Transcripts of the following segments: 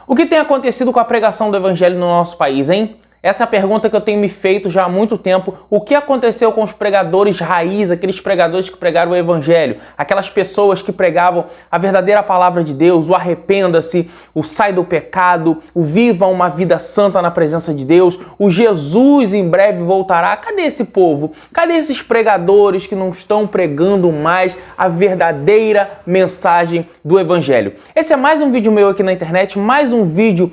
O que tem acontecido com a pregação do evangelho no nosso país, hein? Essa é a pergunta que eu tenho me feito já há muito tempo. O que aconteceu com os pregadores raiz, aqueles pregadores que pregaram o evangelho? Aquelas pessoas que pregavam a verdadeira palavra de Deus, o arrependa-se, o sai do pecado, o viva uma vida santa na presença de Deus, o Jesus em breve voltará. Cadê esse povo? Cadê esses pregadores que não estão pregando mais a verdadeira mensagem do evangelho? Esse é mais um vídeo meu aqui na internet, mais um vídeo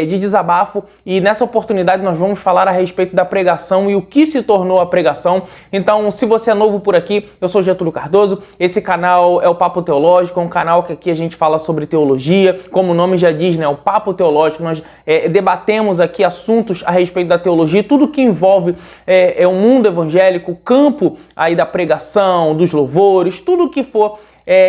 de desabafo, e nessa oportunidade nós vamos falar a respeito da pregação e o que se tornou a pregação. Então, se você é novo por aqui, eu sou Getúlio Cardoso, esse canal é o Papo Teológico, é um canal que aqui a gente fala sobre teologia, como o nome já diz, né, o Papo Teológico. Nós debatemos aqui assuntos a respeito da teologia, tudo que envolve o mundo evangélico, o campo aí da pregação, dos louvores, tudo que for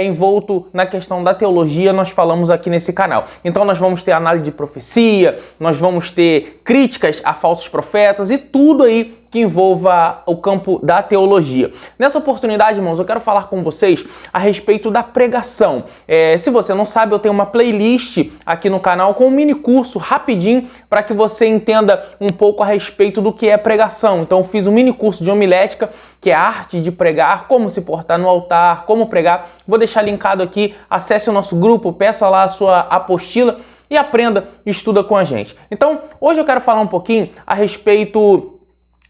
envolto na questão da teologia, nós falamos aqui nesse canal. Então nós vamos ter análise de profecia, nós vamos ter críticas a falsos profetas e tudo aí que envolva o campo da teologia. Nessa oportunidade, irmãos, eu quero falar com vocês a respeito da pregação. Se você não sabe, eu tenho uma playlist aqui no canal com um mini curso rapidinho para que você entenda um pouco a respeito do que é pregação. Então eu fiz um mini curso de homilética, que é a arte de pregar, como se portar no altar, como pregar. Vou deixar linkado aqui, acesse o nosso grupo, peça lá a sua apostila e aprenda, estuda com a gente. Então, hoje eu quero falar um pouquinho a respeito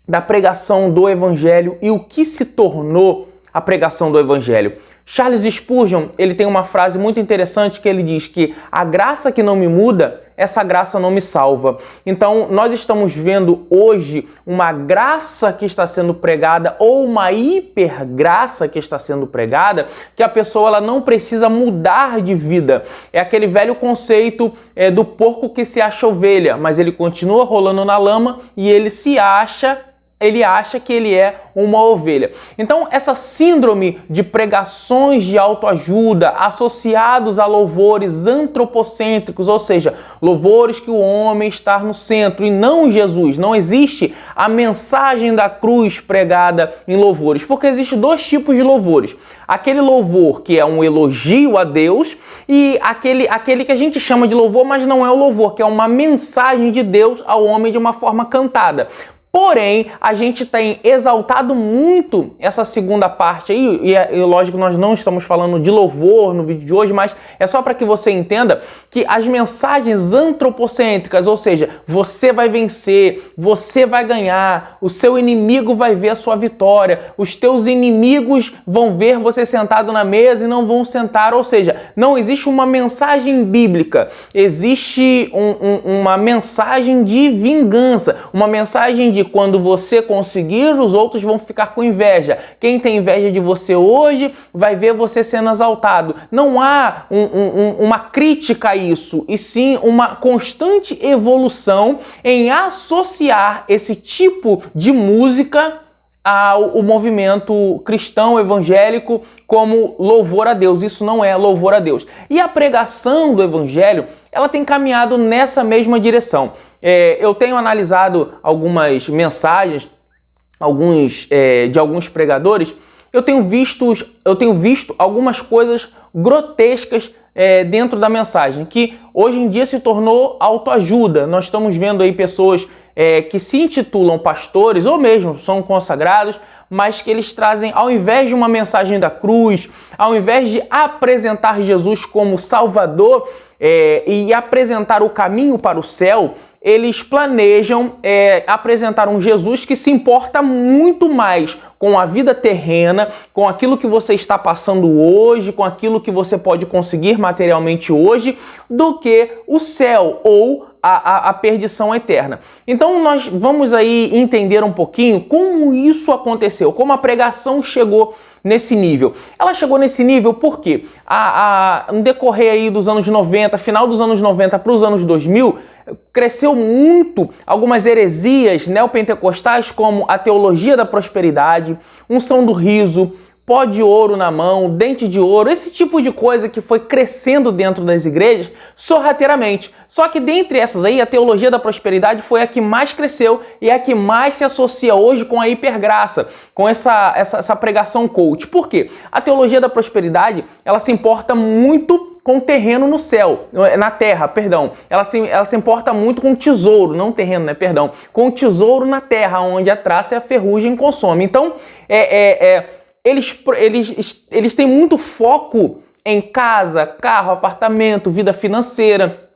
da pregação do evangelho e o que se tornou a pregação do evangelho. Charles Spurgeon, ele tem uma frase muito interessante que ele diz que a graça que não me muda, essa graça não me salva. Então, nós estamos vendo hoje uma graça que está sendo pregada ou uma hipergraça que está sendo pregada, que a pessoa ela não precisa mudar de vida. É aquele velho conceito do porco que se acha ovelha, mas ele continua rolando na lama e ele acha que ele é uma ovelha. Então, essa síndrome de pregações de autoajuda associados a louvores antropocêntricos, ou seja, louvores que o homem está no centro e não Jesus. Não existe a mensagem da cruz pregada em louvores, porque existem dois tipos de louvores. Aquele louvor que é um elogio a Deus e aquele que a gente chama de louvor, mas não é o louvor, que é uma mensagem de Deus ao homem de uma forma cantada. Porém, a gente tem exaltado muito essa segunda parte aí, e lógico, nós não estamos falando de louvor no vídeo de hoje, mas é só para que você entenda que as mensagens antropocêntricas, ou seja, você vai vencer, você vai ganhar, o seu inimigo vai ver a sua vitória, os teus inimigos vão ver você sentado na mesa e não vão sentar, ou seja, não existe uma mensagem bíblica, existe uma mensagem de vingança, uma mensagem de quando você conseguir, os outros vão ficar com inveja. Quem tem inveja de você hoje vai ver você sendo exaltado. Não há uma crítica a isso, e sim uma constante evolução em associar esse tipo de música ao movimento cristão evangélico como louvor a Deus. Isso não é louvor a Deus. E a pregação do evangelho, ela tem caminhado nessa mesma direção. Eu tenho analisado algumas mensagens de alguns pregadores, eu tenho visto algumas coisas grotescas dentro da mensagem, que hoje em dia se tornou autoajuda. Nós estamos vendo aí pessoas que se intitulam pastores ou mesmo são consagrados, mas que eles trazem, ao invés de uma mensagem da cruz, ao invés de apresentar Jesus como Salvador e apresentar o caminho para o céu, eles planejam apresentar um Jesus que se importa muito mais com a vida terrena, com aquilo que você está passando hoje, com aquilo que você pode conseguir materialmente hoje, do que o céu ou a perdição eterna. Então nós vamos aí entender um pouquinho como isso aconteceu, como a pregação chegou nesse nível. Ela chegou nesse nível porque no decorrer aí dos anos 90, final dos anos 90 para os anos 2000, cresceu muito algumas heresias neopentecostais, como a teologia da prosperidade, unção do riso, pó de ouro na mão, dente de ouro, esse tipo de coisa que foi crescendo dentro das igrejas sorrateiramente. Só que dentre essas aí, a teologia da prosperidade foi a que mais cresceu e é a que mais se associa hoje com a hipergraça, com essa pregação coach. Por quê? A teologia da prosperidade, ela se importa muito com terreno no céu, na terra, perdão. Ela se importa muito com tesouro, não terreno, né, perdão. Com tesouro na terra, onde a traça e a ferrugem consomem. Então, eles têm muito foco em casa, carro, apartamento, vida financeira,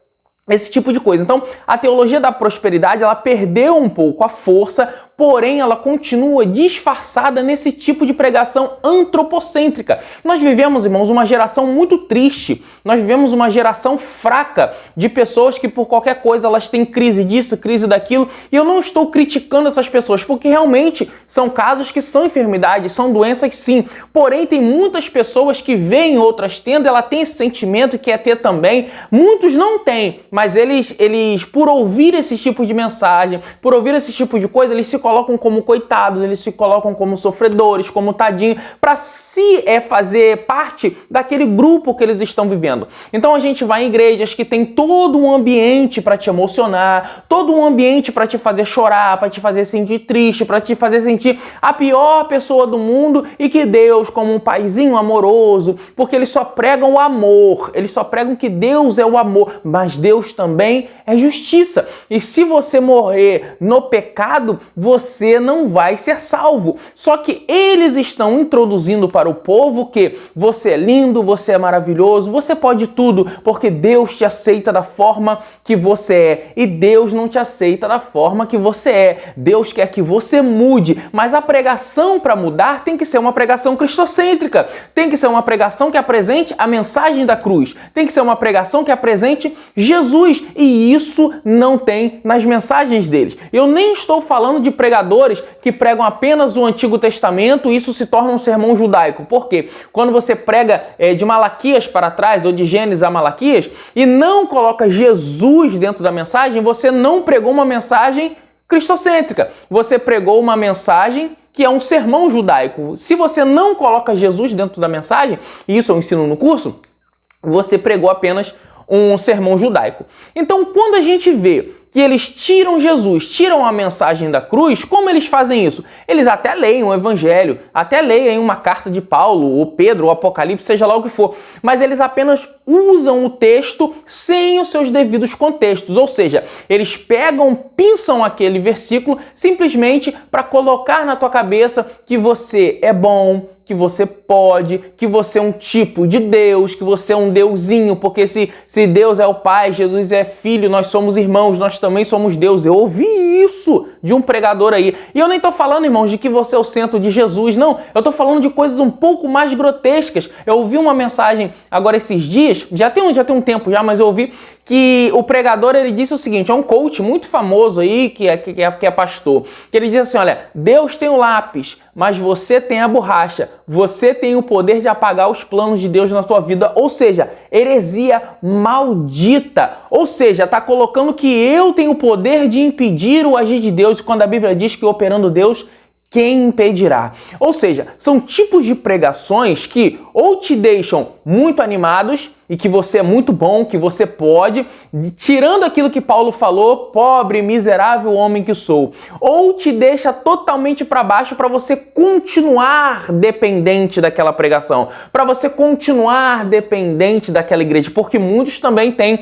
esse tipo de coisa. Então, a teologia da prosperidade, ela perdeu um pouco a força, porém ela continua disfarçada nesse tipo de pregação antropocêntrica. Nós vivemos, irmãos, uma geração muito triste. Nós vivemos uma geração fraca de pessoas que por qualquer coisa elas têm crise disso, crise daquilo. E eu não estou criticando essas pessoas, porque realmente são casos que são enfermidades, são doenças sim. Porém, tem muitas pessoas que veem outras tendo, ela tem esse sentimento e quer ter também. Muitos não têm, mas eles por ouvir esse tipo de mensagem, por ouvir esse tipo de coisa, eles se colocam como coitados, eles se colocam como sofredores, como tadinho, para fazer parte daquele grupo que eles estão vivendo. Então a gente vai em igrejas que tem todo um ambiente para te emocionar, todo um ambiente para te fazer chorar, para te fazer sentir triste, para te fazer sentir a pior pessoa do mundo, e que Deus, como um paizinho amoroso, porque eles só pregam o amor, eles só pregam que Deus é o amor, mas Deus também é justiça. E se você morrer no pecado, você não vai ser salvo. Só que eles estão introduzindo para o povo que você é lindo, você é maravilhoso, você pode tudo, porque Deus te aceita da forma que você é. E Deus não te aceita da forma que você é. Deus quer que você mude, mas a pregação para mudar tem que ser uma pregação cristocêntrica. Tem que ser uma pregação que apresente a mensagem da cruz. Tem que ser uma pregação que apresente Jesus. E isso não tem nas mensagens deles. Eu nem estou falando de pregadores que pregam apenas o Antigo Testamento e isso se torna um sermão judaico. Por quê? Quando você prega de Malaquias para trás, ou de Gênesis a Malaquias, e não coloca Jesus dentro da mensagem, você não pregou uma mensagem cristocêntrica. Você pregou uma mensagem que é um sermão judaico. Se você não coloca Jesus dentro da mensagem, e isso eu ensino no curso, você pregou apenas um sermão judaico. Então, quando a gente vê que eles tiram Jesus, tiram a mensagem da cruz, como eles fazem isso? Eles até leem o Evangelho, até leem uma carta de Paulo, ou Pedro, ou Apocalipse, seja lá o que for, mas eles apenas usam o texto sem os seus devidos contextos, ou seja, eles pinçam aquele versículo simplesmente para colocar na tua cabeça que você é bom, que você pode, que você é um tipo de Deus, que você é um deusinho, porque se Deus é o Pai, Jesus é Filho, nós somos irmãos, nós também somos Deus. Eu ouvi isso de um pregador aí. E eu nem tô falando, irmãos, de que você é o centro de Jesus, não. Eu tô falando de coisas um pouco mais grotescas. Eu ouvi uma mensagem agora esses dias, já tem um tempo já, mas eu ouvi que o pregador, ele disse o seguinte, é um coach muito famoso aí, que é pastor, que ele diz assim, olha, Deus tem o lápis, mas você tem a borracha, você tem o poder de apagar os planos de Deus na sua vida, ou seja, heresia maldita, ou seja, está colocando que eu tenho o poder de impedir o agir de Deus, quando a Bíblia diz que operando Deus, quem impedirá? Ou seja, são tipos de pregações que ou te deixam muito animados e que você é muito bom, que você pode, tirando aquilo que Paulo falou, pobre, miserável homem que sou, ou te deixa totalmente para baixo para você continuar dependente daquela pregação, para você continuar dependente daquela igreja, porque muitos também têm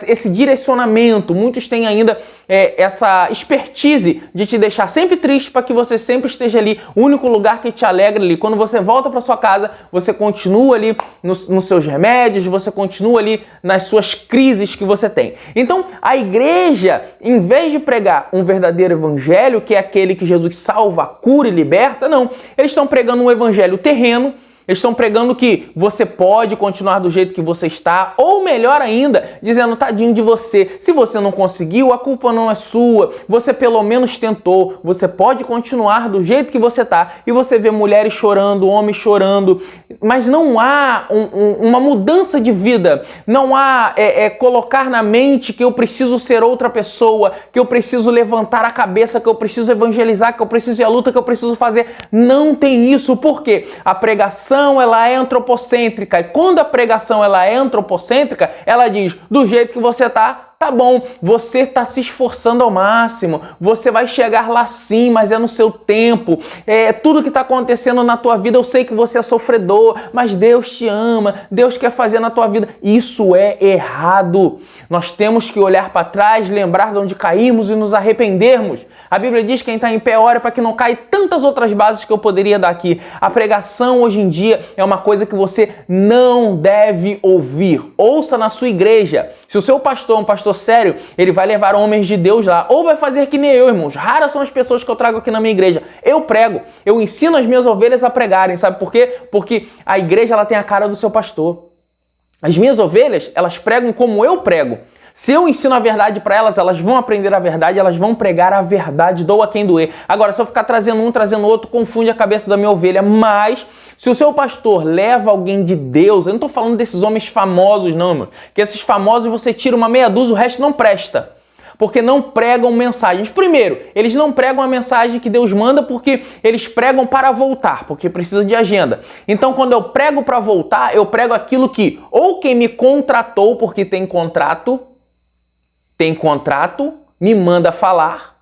esse direcionamento, muitos têm ainda essa expertise de te deixar sempre triste para que você sempre esteja ali, o único lugar que te alegra ali. Quando você volta para sua casa, você continua ali nos seus remédios, você continua ali nas suas crises que você tem. Então, a igreja, em vez de pregar um verdadeiro evangelho, que é aquele que Jesus salva, cura e liberta, não. Eles estão pregando um evangelho terreno. Eles estão pregando que você pode continuar do jeito que você está, ou melhor ainda, dizendo, tadinho de você, se você não conseguiu, a culpa não é sua, você pelo menos tentou, você pode continuar do jeito que você está. E você vê mulheres chorando, homens chorando, mas não há uma mudança de vida, não há colocar na mente que eu preciso ser outra pessoa, que eu preciso levantar a cabeça, que eu preciso evangelizar, que eu preciso ir à luta, que eu preciso fazer. Não tem isso, por quê? A pregação ela é antropocêntrica, e quando a pregação ela é antropocêntrica, ela diz, do jeito que você tá Tá bom, você está se esforçando ao máximo, você vai chegar lá sim, mas é no seu tempo. Tudo que está acontecendo na tua vida, eu sei que você é sofredor, mas Deus te ama, Deus quer fazer na tua vida. Isso é errado. Nós temos que olhar para trás, lembrar de onde caímos e nos arrependermos. A Bíblia diz que quem está em pé ora para que não caia, tantas outras bases que eu poderia dar aqui. A pregação hoje em dia é uma coisa que você não deve ouvir. Ouça na sua igreja. Se o seu pastor é um pastor sério, ele vai levar homens de Deus lá. Ou vai fazer que nem eu, irmãos. Raras são as pessoas que eu trago aqui na minha igreja. Eu prego. Eu ensino as minhas ovelhas a pregarem. Sabe por quê? Porque a igreja ela tem a cara do seu pastor. As minhas ovelhas, elas pregam como eu prego. Se eu ensino a verdade para elas, elas vão aprender a verdade, elas vão pregar a verdade, doa quem doer. Agora, se eu ficar trazendo um, trazendo outro, confunde a cabeça da minha ovelha. Mas, se o seu pastor leva alguém de Deus, eu não estou falando desses homens famosos não, meu. Que esses famosos você tira uma meia dúzia, o resto não presta. Porque não pregam mensagens. Primeiro, eles não pregam a mensagem que Deus manda porque eles pregam para voltar, porque precisa de agenda. Então, quando eu prego para voltar, eu prego aquilo que ou quem me contratou porque tem contrato, me manda falar,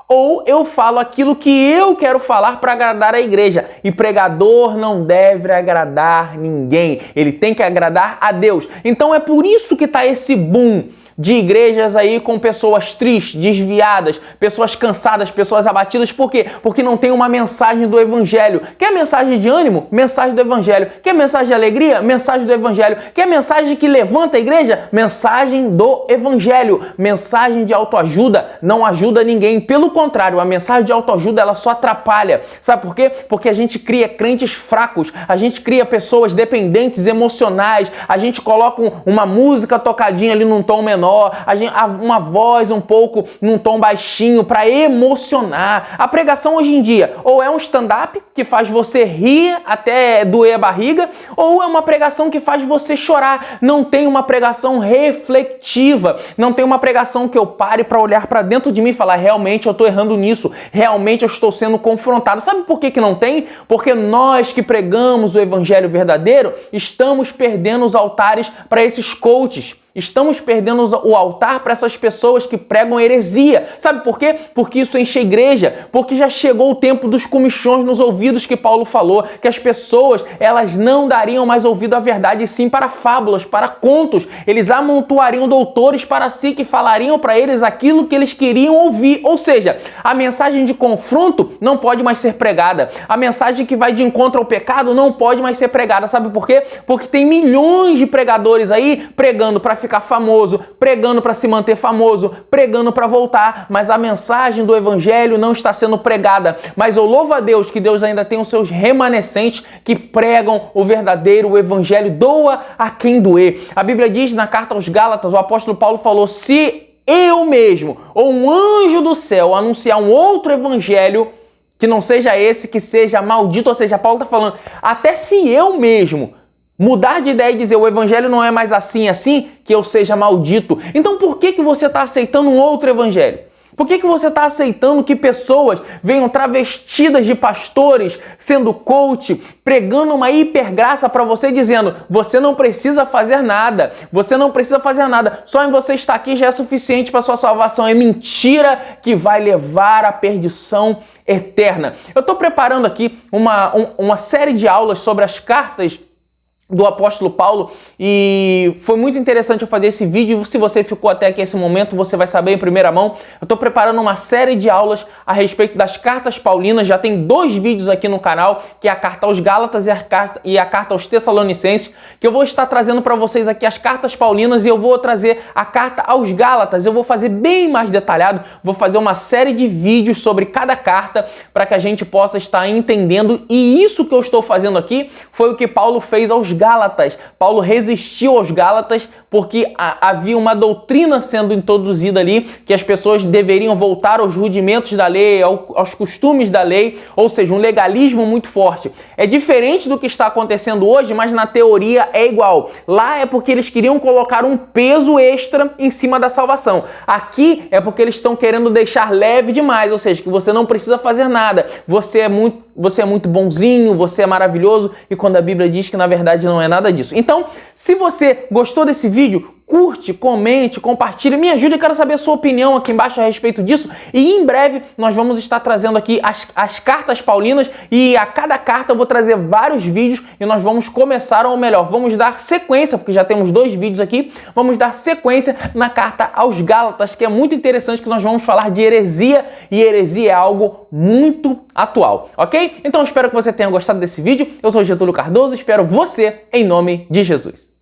ou eu falo aquilo que eu quero falar para agradar a igreja. E pregador não deve agradar ninguém, ele tem que agradar a Deus. Então é por isso que está esse boom de igrejas aí com pessoas tristes, desviadas, pessoas cansadas, pessoas abatidas. Por quê? Porque não tem uma mensagem do Evangelho. Quer mensagem de ânimo? Mensagem do Evangelho. Quer mensagem de alegria? Mensagem do Evangelho. Quer mensagem que levanta a igreja? Mensagem do Evangelho. Mensagem de autoajuda não ajuda ninguém. Pelo contrário, a mensagem de autoajuda ela só atrapalha. Sabe por quê? Porque a gente cria crentes fracos, a gente cria pessoas dependentes emocionais, a gente coloca uma música tocadinha ali num tom menor, uma voz um pouco num tom baixinho para emocionar. A pregação hoje em dia ou é um stand-up que faz você rir até doer a barriga, ou é uma pregação que faz você chorar. Não tem uma pregação reflexiva, não tem uma pregação que eu pare para olhar para dentro de mim e falar, realmente eu estou errando nisso, realmente eu estou sendo confrontado. Sabe por que não tem? Porque nós que pregamos o evangelho verdadeiro estamos perdendo os altares para esses coaches. Estamos perdendo o altar para essas pessoas que pregam heresia. Sabe por quê? Porque isso enche a igreja. Porque já chegou o tempo dos comichões nos ouvidos que Paulo falou. Que as pessoas, elas não dariam mais ouvido à verdade, e sim para fábulas, para contos. Eles amontoariam doutores para si que falariam para eles aquilo que eles queriam ouvir. Ou seja, a mensagem de confronto não pode mais ser pregada. A mensagem que vai de encontro ao pecado não pode mais ser pregada. Sabe por quê? Porque tem milhões de pregadores aí pregando para ficar famoso, pregando para se manter famoso, pregando para voltar, mas a mensagem do evangelho não está sendo pregada. Mas eu louvo a Deus que Deus ainda tem os seus remanescentes que pregam o verdadeiro evangelho, doa a quem doer. A Bíblia diz na carta aos Gálatas, o apóstolo Paulo falou, se eu mesmo ou um anjo do céu anunciar um outro evangelho que não seja esse, que seja maldito, ou seja, Paulo está falando, até se eu mesmo mudar de ideia e dizer o evangelho não é mais assim, que eu seja maldito. Então por que você está aceitando um outro evangelho? Por que você está aceitando que pessoas venham travestidas de pastores, sendo coach, pregando uma hipergraça para você, dizendo, você não precisa fazer nada, você não precisa fazer nada, só em você estar aqui já é suficiente para sua salvação. É mentira que vai levar à perdição eterna. Eu estou preparando aqui uma série de aulas sobre as cartas do apóstolo Paulo e foi muito interessante eu fazer esse vídeo. Se você ficou até aqui esse momento, você vai saber em primeira mão. Eu estou preparando uma série de aulas a respeito das cartas paulinas. Já tem 2 vídeos aqui no canal, que é a carta aos Gálatas e a carta aos Tessalonicenses, que eu vou estar trazendo para vocês aqui as cartas paulinas e eu vou trazer a carta aos Gálatas. Eu vou fazer bem mais detalhado, vou fazer uma série de vídeos sobre cada carta para que a gente possa estar entendendo. E isso que eu estou fazendo aqui foi o que Paulo fez aos Gálatas. Paulo resistiu aos Gálatas porque havia uma doutrina sendo introduzida ali, que as pessoas deveriam voltar aos rudimentos da lei, aos costumes da lei, ou seja, um legalismo muito forte. É diferente do que está acontecendo hoje, mas na teoria é igual. Lá é porque eles queriam colocar um peso extra em cima da salvação. Aqui é porque eles estão querendo deixar leve demais, ou seja, que você não precisa fazer nada. Você é muito bonzinho, você é maravilhoso, e quando a Bíblia diz que na verdade não é nada disso. Então, se você gostou desse vídeo, curte, comente, compartilhe, me ajude, eu quero saber a sua opinião aqui embaixo a respeito disso. E em breve nós vamos estar trazendo aqui as cartas paulinas, e a cada carta eu vou trazer vários vídeos e nós vamos começar, ou melhor, vamos dar sequência, porque já temos 2 vídeos aqui, vamos dar sequência na carta aos Gálatas, que é muito interessante, que nós vamos falar de heresia, e heresia é algo muito atual, ok? Então eu espero que você tenha gostado desse vídeo. Eu sou Getúlio Cardoso, espero você em nome de Jesus.